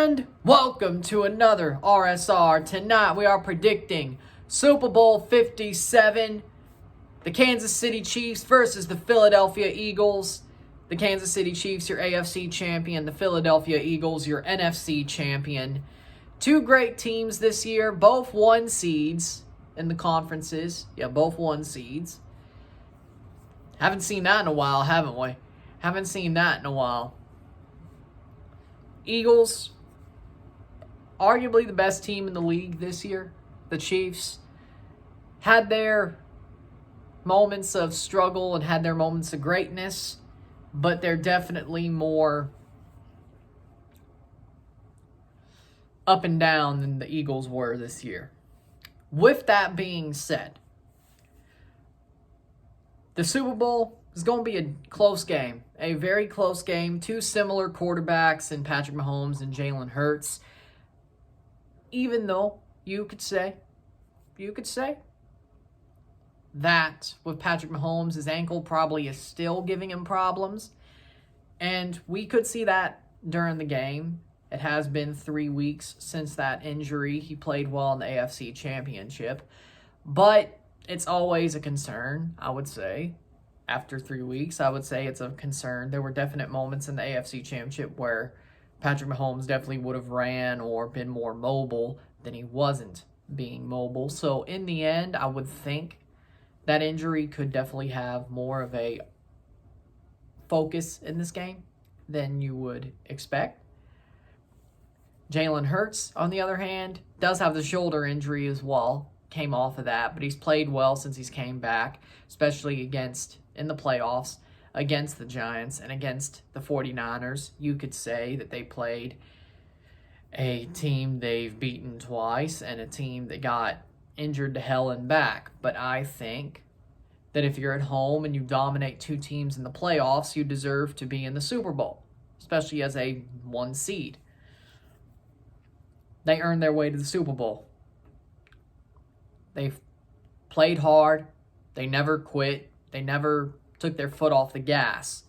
And welcome to another RSR. Tonight we are predicting Super Bowl 57, the Kansas City Chiefs versus the Philadelphia Eagles. The Kansas City Chiefs, your AFC champion. The Philadelphia Eagles, your NFC champion. Two great teams this year, both 1 seeds in the conferences. Yeah, both 1 seeds. Haven't seen that in a while, haven't we? Haven't seen that in a while. Eagles, arguably the best team in the league this year. The Chiefs had their moments of struggle and had their moments of greatness, but they're definitely more up and down than the Eagles were this year. With that being said, the Super Bowl is going to be a close game, a very close game. Two similar quarterbacks in Patrick Mahomes and Jalen Hurts. Even though you could say that with Patrick Mahomes, his ankle probably is still giving him problems. And we could see that during the game. It has been 3 weeks since that injury. He played well in the AFC Championship. But it's always a concern, I would say. After 3 weeks, I would say it's a concern. There were definite moments in the AFC Championship where Patrick Mahomes definitely would have ran or been more mobile than he wasn't being mobile. So in the end, I would think that injury could definitely have more of a focus in this game than you would expect. Jalen Hurts, on the other hand, does have the shoulder injury as well. Came off of that, but he's played well since he's came back, especially in the playoffs against the Giants and against the 49ers. You could say that they played a team they've beaten twice and a team that got injured to hell and back. But I think that if you're at home and you dominate 2 teams in the playoffs, you deserve to be in the Super Bowl, especially as a 1 seed. They earned their way to the Super Bowl. They've played hard. They never quit. They never took their foot off the gas.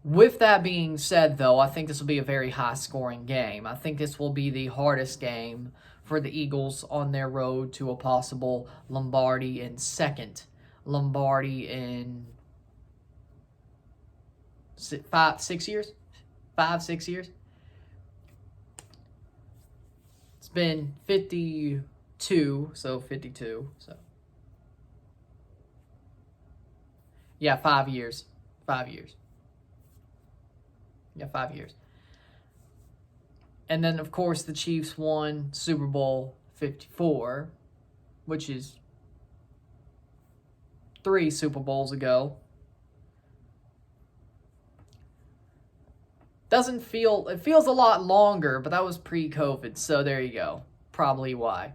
With that being said, though, I think this will be a very high-scoring game. I think this will be the hardest game for the Eagles on their road to a possible Lombardi in 2nd. Lombardi in 6 years? 5-6 years? It's been 52, so 52. So yeah, 5 years. 5 years. Yeah, 5 years. And then, of course, the Chiefs won Super Bowl 54, which is 3 Super Bowls ago. It feels a lot longer, but that was pre-COVID, so there you go. Probably why.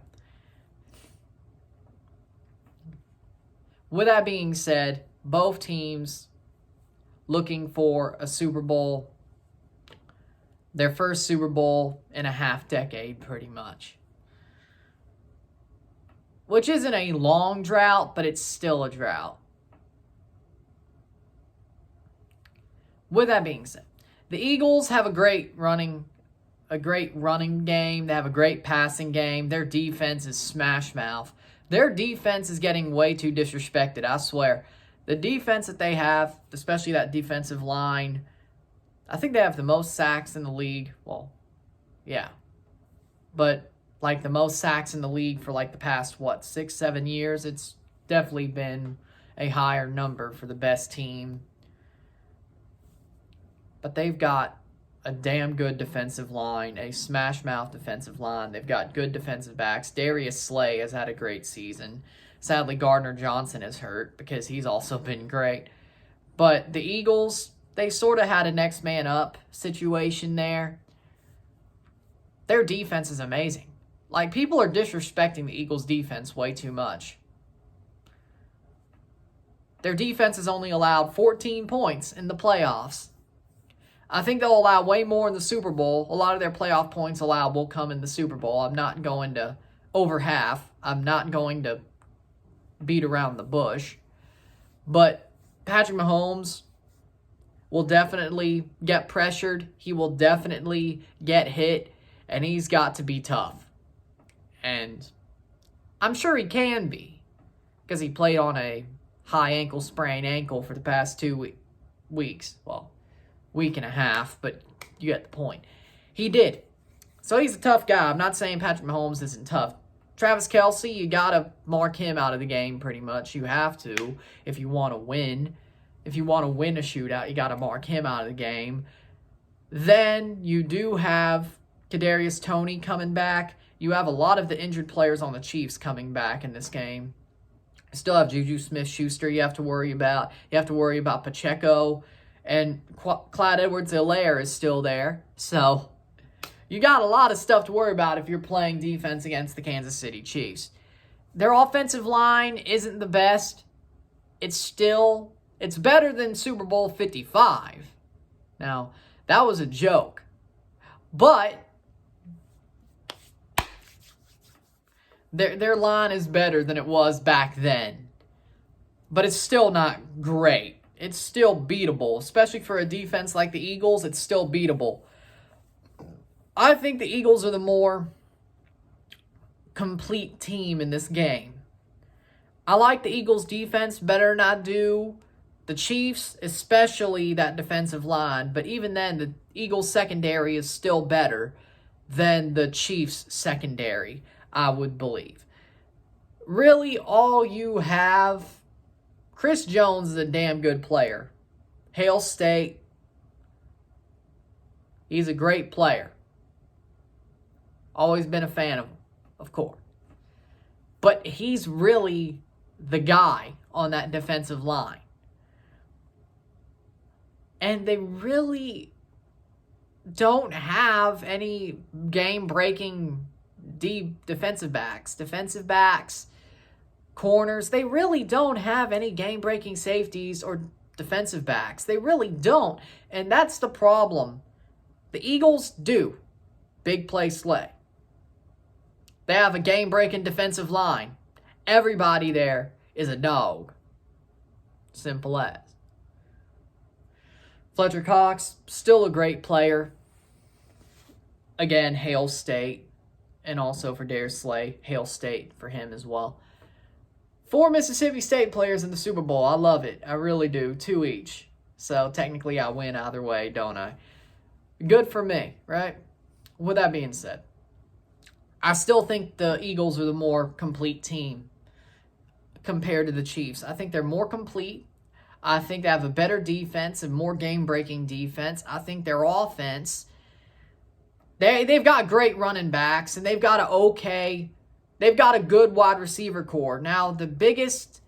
With that being said, both teams looking for a Super Bowl, their first Super Bowl in a half-decade, pretty much. Which isn't a long drought, but it's still a drought. With that being said, the Eagles have a great running game. They have a great passing game. Their defense is smash mouth. Their defense is getting way too disrespected, I swear. The defense that they have, especially that defensive line, I think they have the most sacks in the league. Well, yeah. But, the most sacks in the league for, the past, 6-7 years? It's definitely been a higher number for the best team. But they've got a damn good defensive line, a smash-mouth defensive line. They've got good defensive backs. Darius Slay has had a great season. Sadly, Gardner Johnson is hurt because he's also been great. But the Eagles, they sort of had a next man up situation there. Their defense is amazing. People are disrespecting the Eagles' defense way too much. Their defense has only allowed 14 points in the playoffs. I think they'll allow way more in the Super Bowl. A lot of their playoff points allowed will come in the Super Bowl. I'm not going to over half. I'm not going to beat around the bush. But Patrick Mahomes will definitely get pressured. He will definitely get hit. and he's got to be tough. And I'm sure he can be, because he played on a high ankle sprain ankle for the past 2 weeks. Well, week and a half, but you get the point. He did. So he's a tough guy. I'm not saying Patrick Mahomes isn't tough. Travis Kelce, you got to mark him out of the game pretty much. You have to if you want to win. If you want to win a shootout, you got to mark him out of the game. Then you do have Kadarius Toney coming back. You have a lot of the injured players on the Chiefs coming back in this game. You still have Juju Smith-Schuster you have to worry about. You have to worry about Pacheco. And Clyde Edwards-Helaire is still there. So you got a lot of stuff to worry about if you're playing defense against the Kansas City Chiefs. Their offensive line isn't the best. It's better than Super Bowl 55. Now, that was a joke. But their line is better than it was back then. But it's still not great. It's still beatable, especially for a defense like the Eagles. It's still beatable. I think the Eagles are the more complete team in this game. I like the Eagles' defense better than I do the Chiefs, especially that defensive line. But even then, the Eagles' secondary is still better than the Chiefs' secondary, I would believe. Really, all you have... Chris Jones is a damn good player. Hail State. He's a great player. Always been a fan of him, of course. But he's really the guy on that defensive line. And they really don't have any game-breaking deep defensive backs. Defensive backs, corners, they really don't have any game-breaking safeties or defensive backs. They really don't. And that's the problem. The Eagles do. Big play slay. They have a game-breaking defensive line. Everybody there is a dog. Simple as. Fletcher Cox, still a great player. Again, Hail State. And also for Darius Slay, Hail State for him as well. 4 Mississippi State players in the Super Bowl. I love it. I really do. 2 each. So technically I win either way, don't I? Good for me, right? With that being said, I still think the Eagles are the more complete team compared to the Chiefs. I think they're more complete. I think they have a better defense and more game-breaking defense. I think their offense, they've got great running backs, and they've got a good wide receiver core. Now, the biggest,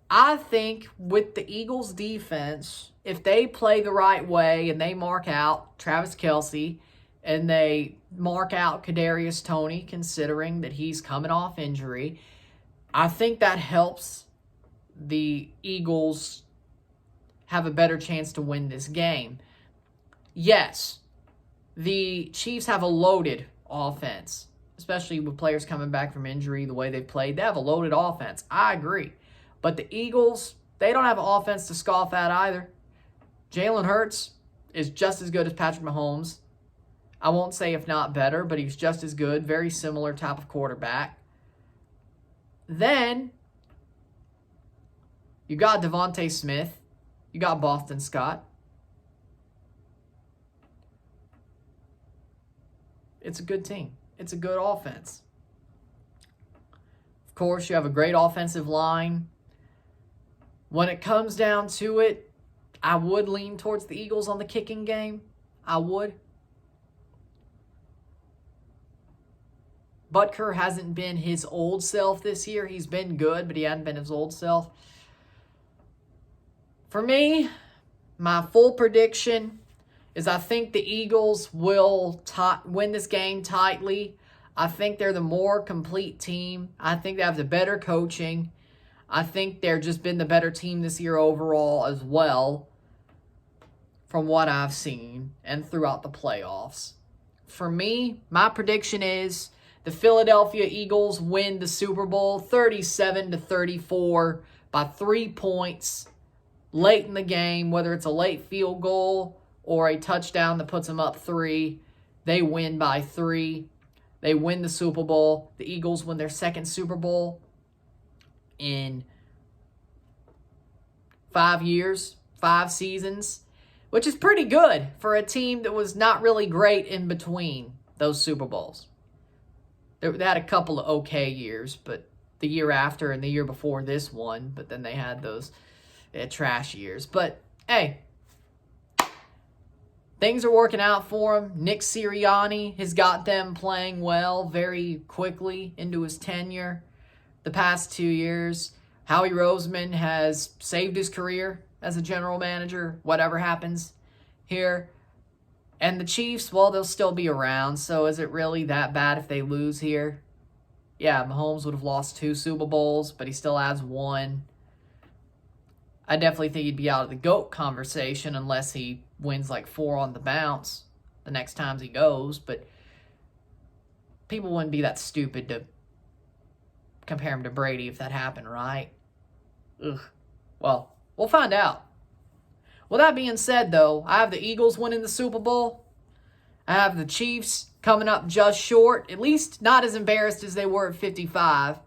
I think, with the Eagles' defense, if they play the right way and they mark out Travis Kelce and they mark out Kadarius Toney, considering that he's coming off injury, I think that helps the Eagles have a better chance to win this game. Yes, the Chiefs have a loaded offense, especially with players coming back from injury, the way they've played. They have a loaded offense. I agree. But the Eagles, they don't have an offense to scoff at either. Jalen Hurts is just as good as Patrick Mahomes. I won't say if not better, but he's just as good. Very similar type of quarterback. Then, you got Devontae Smith. You got Boston Scott. It's a good team. It's a good offense. Of course, you have a great offensive line. When it comes down to it, I would lean towards the Eagles on the kicking game. I would. Butker hasn't been his old self this year. He's been good, but he hasn't been his old self. For me, my full prediction is I think the Eagles will win this game tightly. I think they're the more complete team. I think they have the better coaching. I think they're just been the better team this year overall as well, from what I've seen and throughout the playoffs. For me, my prediction is the Philadelphia Eagles win the Super Bowl 37-34 by 3 points late in the game, whether it's a late field goal or a touchdown that puts them up 3. They win by 3. They win the Super Bowl. The Eagles win their second Super Bowl in 5 years, 5 seasons, which is pretty good for a team that was not really great in between those Super Bowls. They had a couple of okay years, but the year after and the year before this one, but then they had those trash years. But, hey, things are working out for him. Nick Sirianni has got them playing well very quickly into his tenure the past 2 years. Howie Roseman has saved his career as a general manager, whatever happens here. And the Chiefs, well, they'll still be around, so is it really that bad if they lose here? Yeah, Mahomes would have lost 2 Super Bowls, but he still has 1. I definitely think he'd be out of the GOAT conversation unless he wins like 4 on the bounce the next time he goes, but people wouldn't be that stupid to compare him to Brady if that happened, right? Ugh. Well, we'll find out. With that being said, though, I have the Eagles winning the Super Bowl. I have the Chiefs coming up just short, at least not as embarrassed as they were at 55.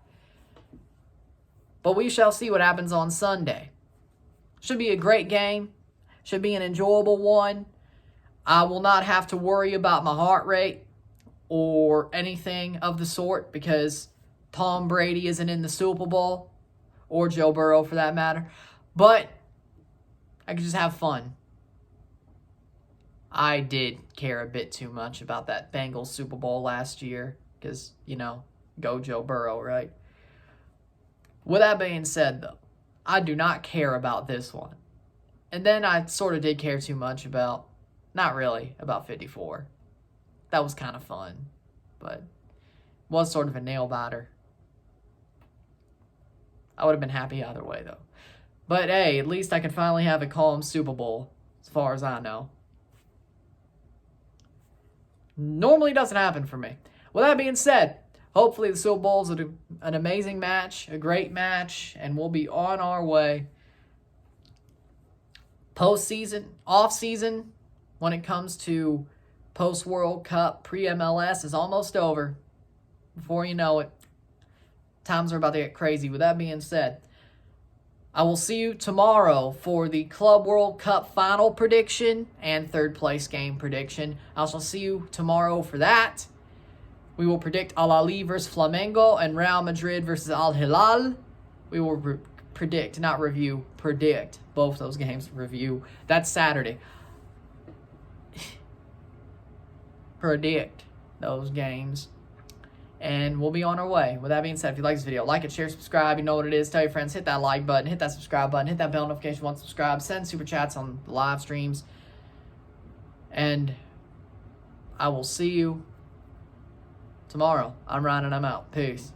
But we shall see what happens on Sunday. Should be a great game. Should be an enjoyable one. I will not have to worry about my heart rate or anything of the sort because Tom Brady isn't in the Super Bowl, or Joe Burrow for that matter. But I could just have fun. I did care a bit too much about that Bengals Super Bowl last year because, go Joe Burrow, right? With that being said, though, I do not care about this one. And then I sort of did care too much about, not really, about 54. That was kind of fun, but was sort of a nail-biter. I would have been happy either way, though. But, hey, at least I can finally have a calm Super Bowl, as far as I know. Normally doesn't happen for me. With that being said, hopefully the Super Bowl is an amazing match, a great match, and we'll be on our way. Postseason, off-season, when it comes to post-World Cup, pre-MLS, is almost over. Before you know it, times are about to get crazy. With that being said, I will see you tomorrow for the Club World Cup final prediction and third place game prediction. I shall see you tomorrow for that. We will predict Al Ahly versus Flamengo and Real Madrid versus Al Hilal. We will predict, not review, predict both those games. Review. That's Saturday. Predict those games. And we'll be on our way. With that being said, if you like this video, like it, share, subscribe. You know what it is. Tell your friends. Hit that like button. Hit that subscribe button. Hit that bell notification once subscribed. Send super chats on the live streams. And I will see you tomorrow. I'm Ryan and I'm out. Peace.